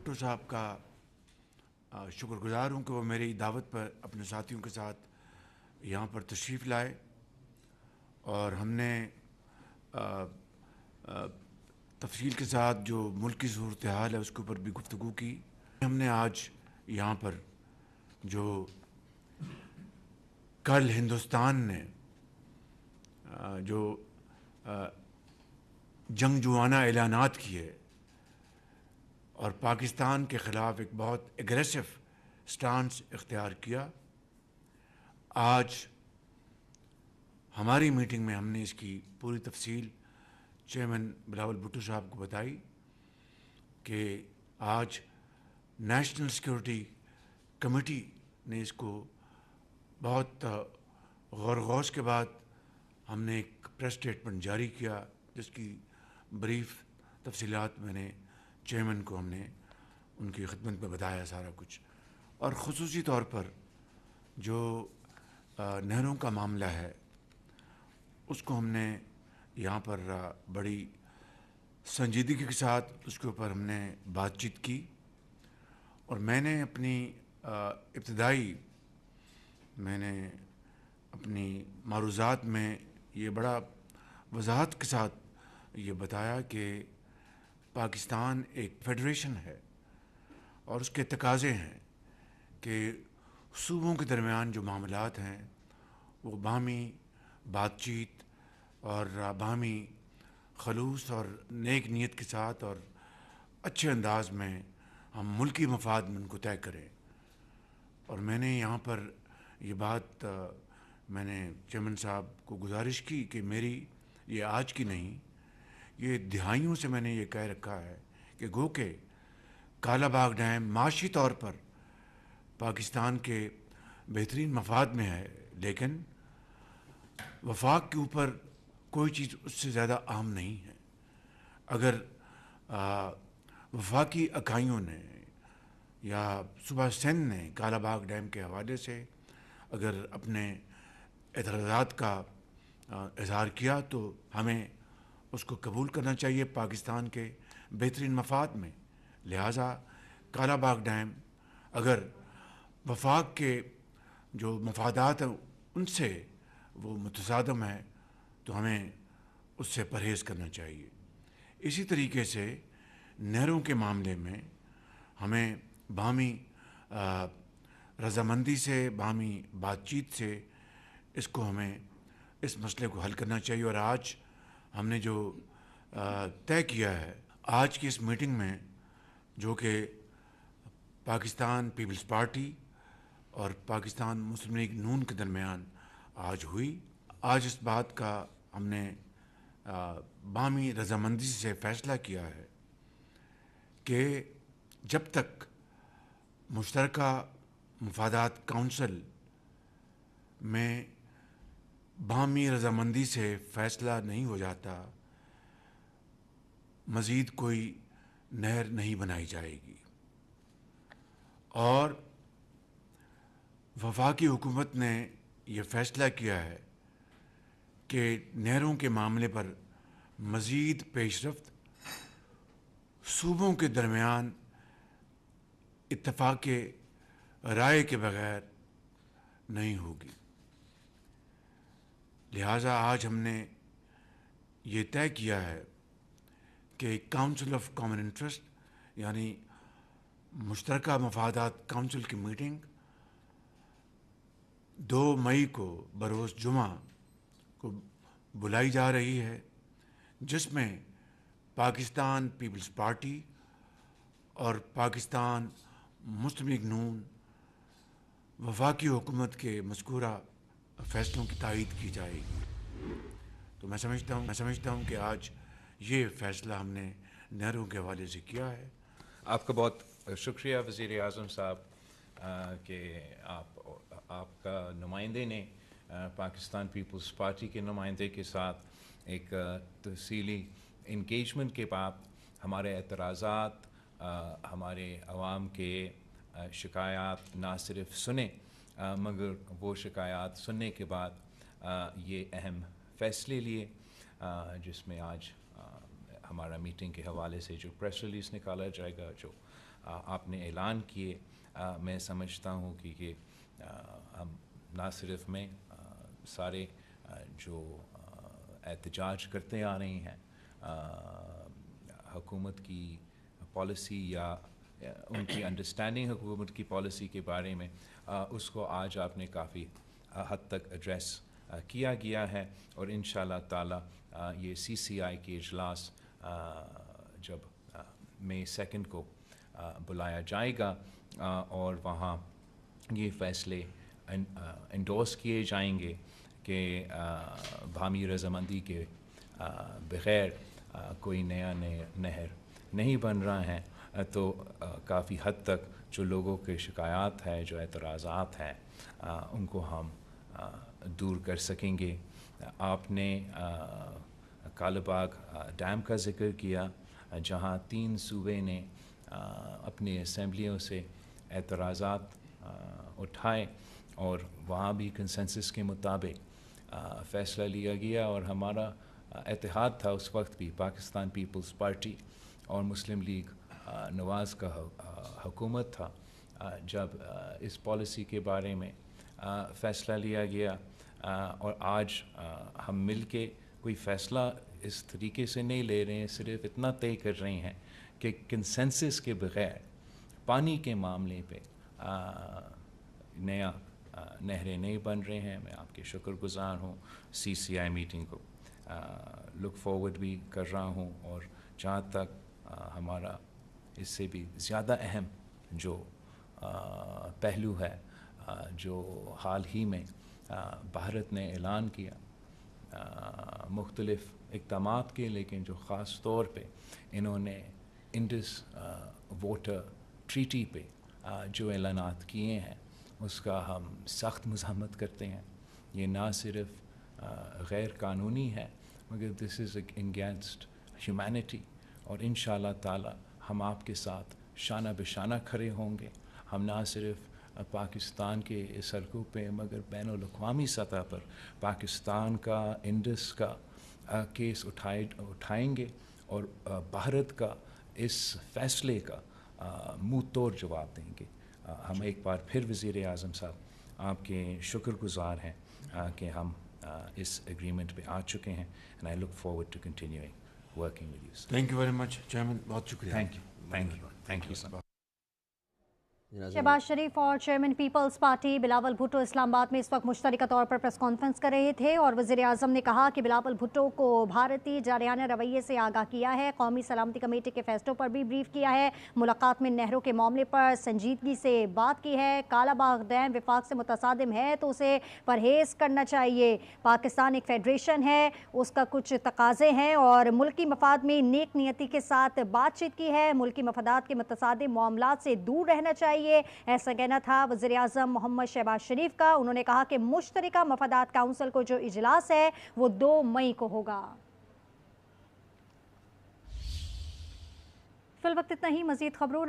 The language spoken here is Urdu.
بھٹو صاحب کا شکر گزار ہوں کہ وہ میری دعوت پر اپنے ساتھیوں کے ساتھ یہاں پر تشریف لائے اور ہم نے تفصیل کے ساتھ جو ملک کی صورتحال ہے اس کے اوپر بھی گفتگو کی. ہم نے آج یہاں پر جو کل ہندوستان نے جو جنگجوانہ اعلانات کیے اور پاکستان کے خلاف ایک بہت اگریسو سٹانس اختیار کیا، آج ہماری میٹنگ میں ہم نے اس کی پوری تفصیل چیئرمین بلاول بھٹو صاحب کو بتائی کہ آج نیشنل سیکورٹی کمیٹی نے اس کو بہت غور و خوض کے بعد ہم نے ایک پریس اسٹیٹمنٹ جاری کیا، جس کی بریف تفصیلات میں نے چیئرمین کو ہم نے ان کی خدمت میں بتایا سارا کچھ. اور خصوصی طور پر جو نہروں کا معاملہ ہے اس کو ہم نے یہاں پر بڑی سنجیدگی کے ساتھ اس کے اوپر ہم نے بات چیت کی. اور میں نے اپنی معروضات میں یہ بڑا وضاحت کے ساتھ یہ بتایا کہ پاکستان ایک فیڈریشن ہے اور اس کے تقاضے ہیں کہ صوبوں کے درمیان جو معاملات ہیں وہ باہمی بات چیت اور باہمی خلوص اور نیک نیت کے ساتھ اور اچھے انداز میں ہم ملکی مفاد میں ان کو طے کریں. اور میں نے یہاں پر یہ بات میں نے چیئرمین صاحب کو گزارش کی کہ میری یہ آج کی نہیں، یہ دہائیوں سے میں نے یہ کہہ رکھا ہے کہ گو کہ کالا باغ ڈیم معاشی طور پر پاکستان کے بہترین مفاد میں ہے، لیکن وفاق کے اوپر کوئی چیز اس سے زیادہ اہم نہیں ہے. اگر وفاقی اکائیوں نے یا صوبہ سندھ نے کالا باغ ڈیم کے حوالے سے اگر اپنے اعتراضات کا اظہار کیا تو ہمیں اس کو قبول کرنا چاہیے پاکستان کے بہترین مفاد میں. لہٰذا کالا باغ ڈیم اگر وفاق کے جو مفادات ہیں ان سے وہ متصادم ہے تو ہمیں اس سے پرہیز کرنا چاہیے. اسی طریقے سے نہروں کے معاملے میں ہمیں باہمی رضامندی سے، باہمی بات چیت سے ہمیں اس مسئلے کو حل کرنا چاہیے. اور آج ہم نے جو طے کیا ہے آج کی اس میٹنگ میں، جو کہ پاکستان پیپلز پارٹی اور پاکستان مسلم لیگ نون کے درمیان آج ہوئی، آج اس بات کا ہم نے باہمی رضامندی سے فیصلہ کیا ہے کہ جب تک مشترکہ مفادات کونسل میں باہمی رضامندی سے فیصلہ نہیں ہو جاتا، مزید کوئی نہر نہیں بنائی جائے گی. اور وفاقی حکومت نے یہ فیصلہ کیا ہے کہ نہروں کے معاملے پر مزید پیش رفت صوبوں کے درمیان اتفاق رائے کے بغیر نہیں ہوگی. لہٰذا آج ہم نے یہ طے کیا ہے کہ کاؤنسل آف کامن انٹرسٹ یعنی مشترکہ مفادات کونسل کی میٹنگ 2 مئی کو بروز جمعہ کو بلائی جا رہی ہے، جس میں پاکستان پیپلز پارٹی اور پاکستان مسلم لیگ نون وفاقی حکومت کے مذکورہ فیصلوں کی تائید کی جائے گی. تو میں سمجھتا ہوں کہ آج یہ فیصلہ ہم نے نہروں کے حوالے سے کیا ہے. آپ کا بہت شکریہ وزیر اعظم صاحب کہ آپ کا نمائندے نے پاکستان پیپلز پارٹی کے نمائندے کے ساتھ ایک تفصیلی انگیجمنٹ کے بعد ہمارے اعتراضات، ہمارے عوام کے شکایات نہ صرف سنے مگر وہ شکایات سننے کے بعد یہ اہم فیصلے لیے، جس میں آج ہمارا میٹنگ کے حوالے سے جو پریس ریلیز نکالا جائے گا، جو آپ نے اعلان کیے، میں سمجھتا ہوں کہ ہم نہ صرف میں سارے جو احتجاج کرتے آ رہی ہیں حکومت کی پالیسی یا ان کی انڈرسٹینڈنگ حکومت کی پالیسی کے بارے میں، اس کو آج آپ نے کافی حد تک ایڈریس کیا گیا ہے، اور انشاءاللہ تعالی یہ CCI کے اجلاس جب مئی 2 کو بلایا جائے گا اور وہاں یہ فیصلے انڈورس کیے جائیں گے کہ باہمی رضامندی کے بغیر کوئی نیا نہر نہیں بن رہا ہے، تو کافی حد تک جو لوگوں کے شکایات ہیں، جو اعتراضات ہیں، ان کو ہم دور کر سکیں گے۔ آپ نے کالہ باغ ڈیم کا ذکر کیا، جہاں 3 صوبے نے اپنی اسمبلیوں سے اعتراضات اٹھائے اور وہاں بھی کنسنسس کے مطابق فیصلہ لیا گیا، اور ہمارا اتحاد تھا اس وقت بھی، پاکستان پیپلز پارٹی اور مسلم لیگ نواز کا حکومت تھا، جب اس پالیسی کے بارے میں فیصلہ لیا گیا، اور آج ہم مل کے کوئی فیصلہ اس طریقے سے نہیں لے رہے ہیں، صرف اتنا طے کر رہے ہیں کہ کنسنسس کے بغیر پانی کے معاملے پہ نیا نہریں نہیں بن رہے ہیں۔ میں آپ کے شکر گزار ہوں، CCI میٹنگ کو لک فارورڈ بھی کر رہا ہوں، اور جہاں تک ہمارا اس سے بھی زیادہ اہم جو پہلو ہے، جو حال ہی میں بھارت نے اعلان کیا مختلف اقدامات کے، لیکن جو خاص طور پہ انہوں نے انڈس واٹر ٹریٹی پہ جو اعلانات کیے ہیں، اس کا ہم سخت مذمت کرتے ہیں۔ یہ نہ صرف غیر قانونی ہے، مگر دس از اگینسٹ ہیومینٹی، اور انشاءاللہ تعالی ہم آپ کے ساتھ شانہ بشانہ کھڑے ہوں گے۔ ہم نہ صرف پاکستان کے سڑکوں پہ، مگر بین الاقوامی سطح پر پاکستان کا انڈس کا کیس اٹھائیں گے، اور بھارت کا اس فیصلے کا منہ توڑ جواب دیں گے۔ ہم ایک بار پھر وزیر اعظم صاحب آپ کے شکر گزار ہیں کہ ہم اس ایگریمنٹ پہ آ چکے ہیں، and I look forward to continuing working with you, sir. Thank you very much chairman, بہت شکریہ۔ Thank you, sir. Shehbaz Sharif اور چیئرمین پیپلز پارٹی بلاول بھٹو اسلام آباد میں اس وقت مشترکہ طور پر پریس کانفرنس کر رہے تھے، اور وزیر اعظم نے کہا کہ بلاول بھٹو کو بھارتی جارحانہ رویے سے آگاہ کیا ہے، قومی سلامتی کمیٹی کے فیصلوں پر بھی بریف کیا ہے، ملاقات میں نہروں کے معاملے پر سنجیدگی سے بات کی ہے، کالہ باغ ڈیم وفاق سے متصادم ہے تو اسے پرہیز کرنا چاہیے، پاکستان ایک فیڈریشن ہے، اس کا کچھ تقاضے ہیں، اور ملکی مفاد میں نیک نیتی کے ساتھ بات چیت کی ہے، ملکی مفادات کے متصادم معاملات سے دور رہنا چاہیے، ایسا کہنا تھا وزیر اعظم محمد شہباز شریف کا۔ انہوں نے کہا کہ مشترکہ مفادات کونسل کو جو اجلاس ہے وہ 2 مئی کو ہوگا۔ فی الوقت اتنا ہی، مزید خبروں